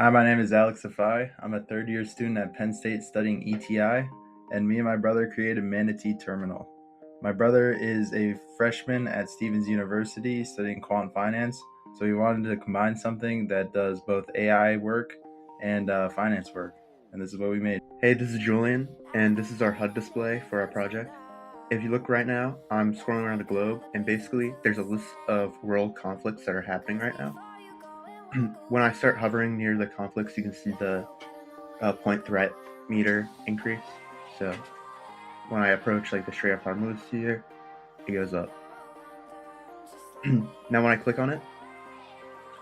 Hi, my name is Alex Afai. I'm a third year student at Penn State studying ETI, and me and my brother created Manatee Terminal. My brother is a freshman at Stevens University studying quant finance, so we wanted to combine something that does both AI work and finance work, and this is what we made. Hey, this is Julian, and this is our HUD display for our project. If you look right now, I'm scrolling around the globe, and basically there's a list of world conflicts that are happening right now. When I start hovering near the conflicts, you can see the point threat meter increase. So when I approach like the Strait of Hormuz here, it goes up. Now when I click on it,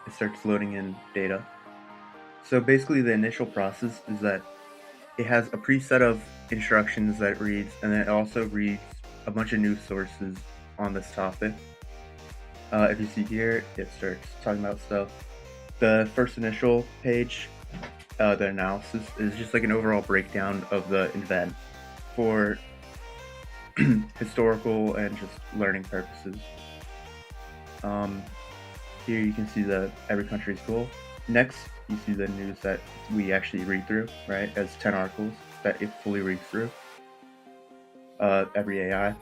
it starts loading in data. So basically the initial process is that it has a preset of instructions that it reads, and then it also reads a bunch of news sources on this topic. If you see here, it starts talking about stuff. The first initial page, the analysis, is just like an overall breakdown of the event for historical and just learning purposes. Um, Here you can see the every country's goal. Next, you see the news that we actually read through, right, as 10 articles that it fully reads through. Every AI.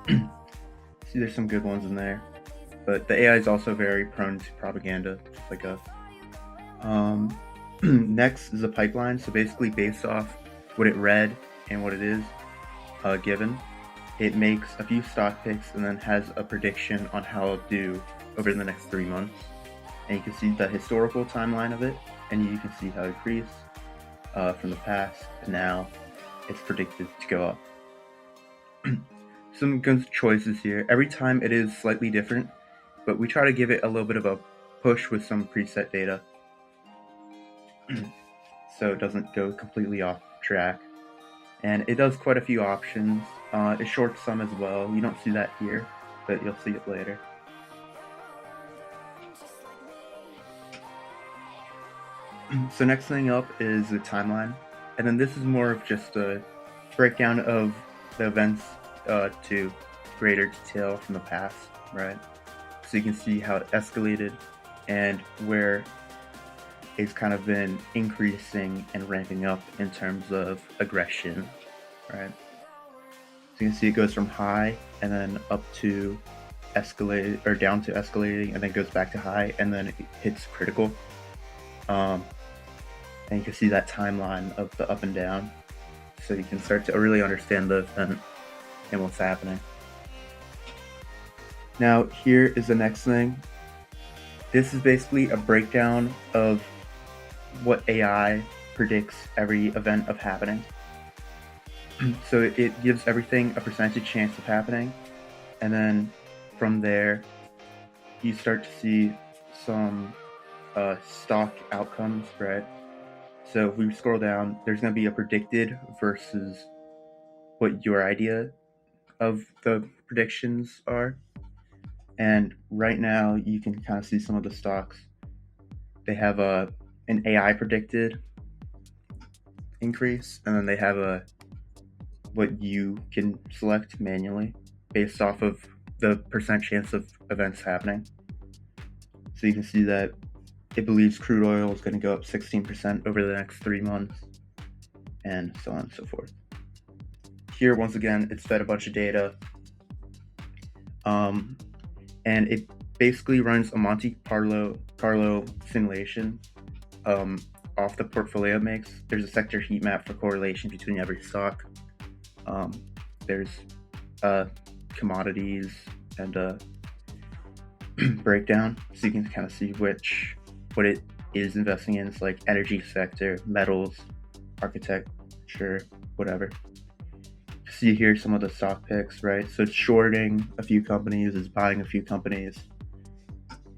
See, there's some good ones in there, but the AI is also very prone to propaganda, just like us. Next is a pipeline. So basically, based off what it read and what it is given, it makes a few stock picks and then has a prediction on how it'll do over the next 3 months. And you can see the historical timeline of it, and you can see how it increased from the past to now. It's predicted to go up. Some good choices here. Every time it is slightly different, but we try to give it a little bit of a push with some preset data so it doesn't go completely off track. And it does quite a few options. It shorts some as well. You don't see that here, but you'll see it later. So next thing up is the timeline, and then this is more of just a breakdown of the events to greater detail from the past, right? So you can see how it escalated and where it's kind of been increasing and ramping up in terms of aggression, right? So you can see it goes from high and then up to escalate or down to escalating, and then goes back to high, and then it hits critical. And you can see that timeline of the up and down, so you can start to really understand the event and what's happening. Now here is the next thing. This is basically a breakdown of what AI predicts every event of happening. So it gives everything a percentage chance of happening, and then from there you start to see some stock outcomes, right? So if we scroll down, there's going to be a predicted versus what your idea of the predictions are. And right now you can kind of see some of the stocks. They have an AI predicted increase, and then they have a what you can select manually based off of the percent chance of events happening. So you can see that it believes crude oil is going to go up 16% over the next 3 months, and so on and so forth. Here, once again, it's fed a bunch of data, and it basically runs a Monte Carlo simulation off the portfolio mix. There's a sector heat map for correlation between every stock. There's commodities and breakdown, so you can kind of see what it is investing in. It's like energy sector, metals, architecture, whatever. See here some of the stock picks, right? So it's shorting a few companies, it's buying a few companies.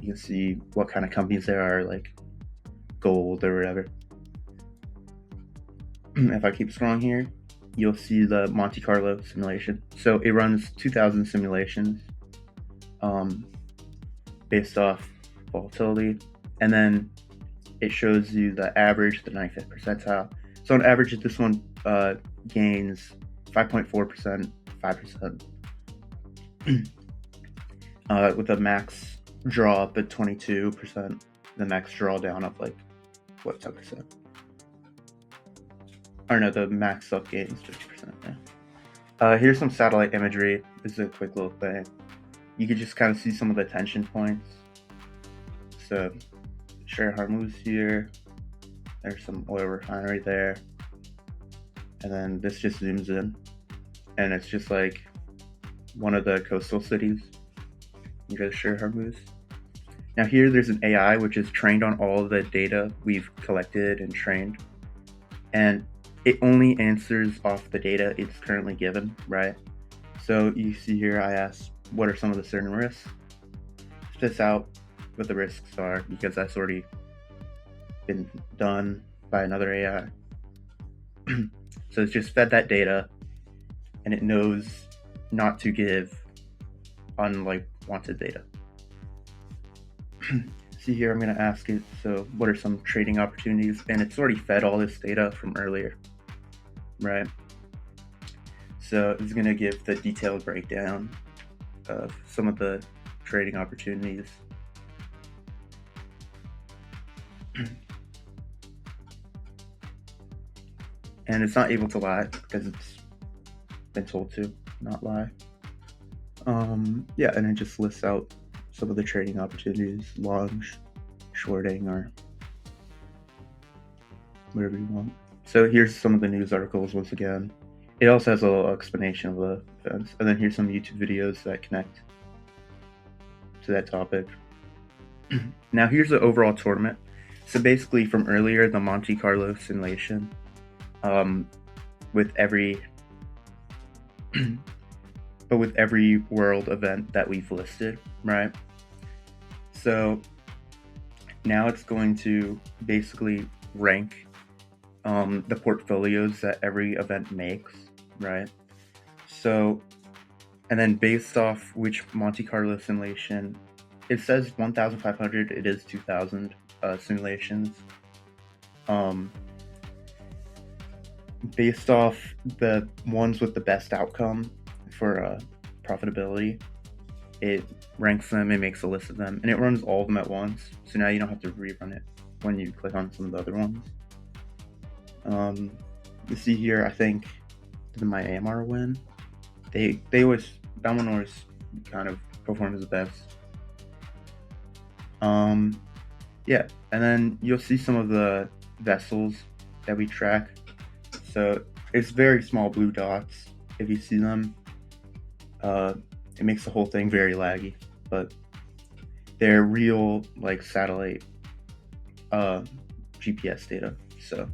You can see what kind of companies there are, like gold or whatever. If I keep scrolling here, you'll see the Monte Carlo simulation. So it runs 2,000 simulations based off volatility, and then it shows you the average, the 95th percentile. So on average, this one gains 5.4%, 5%, with a max draw up at 22%, the max drawdown of like what 10%. Or no, the max up gain is 50%. Yeah. Here's some satellite imagery. This is a quick little thing. You could just kind of see some of the tension points. So, Share Hormuz here. There's some oil refinery there. And then this just zooms in. And it's just like one of the coastal cities. You go to Share Hormuz. Now here there's an AI which is trained on all of the data we've collected and trained. And it only answers off the data it's currently given, right? So you see here I asked, what are some of the certain risks? Spits out what the risks are because that's already been done by another AI. So it's just fed that data and it knows not to give unwanted data. See here, I'm going to ask it, so what are some trading opportunities? And it's already fed all this data from earlier, right? So it's going to give the detailed breakdown of some of the trading opportunities. And it's not able to lie because it's been told to not lie. Yeah, and it just lists out some of the trading opportunities, long, shorting, or whatever you want. So here's some of the news articles once again. It also has a little explanation of the events. And then here's some YouTube videos that connect to that topic. Now here's the overall tournament. So basically from earlier, the Monte Carlo simulation, with every world event that we've listed, right? So now it's going to basically rank the portfolios that every event makes, right? So, and then based off which Monte Carlo simulation, it says 1,500, it is 2,000 simulations. Based off the ones with the best outcome for profitability, it ranks them, it makes a list of them, and it runs all of them at once. So now you don't have to rerun it when you click on some of the other ones. You see here, I think, did my AMR win? That one always kind of performs the best. Yeah, and then you'll see some of the vessels that we track. So it's very small blue dots. If you see them, it makes the whole thing very laggy, but they're real like satellite GPS data. So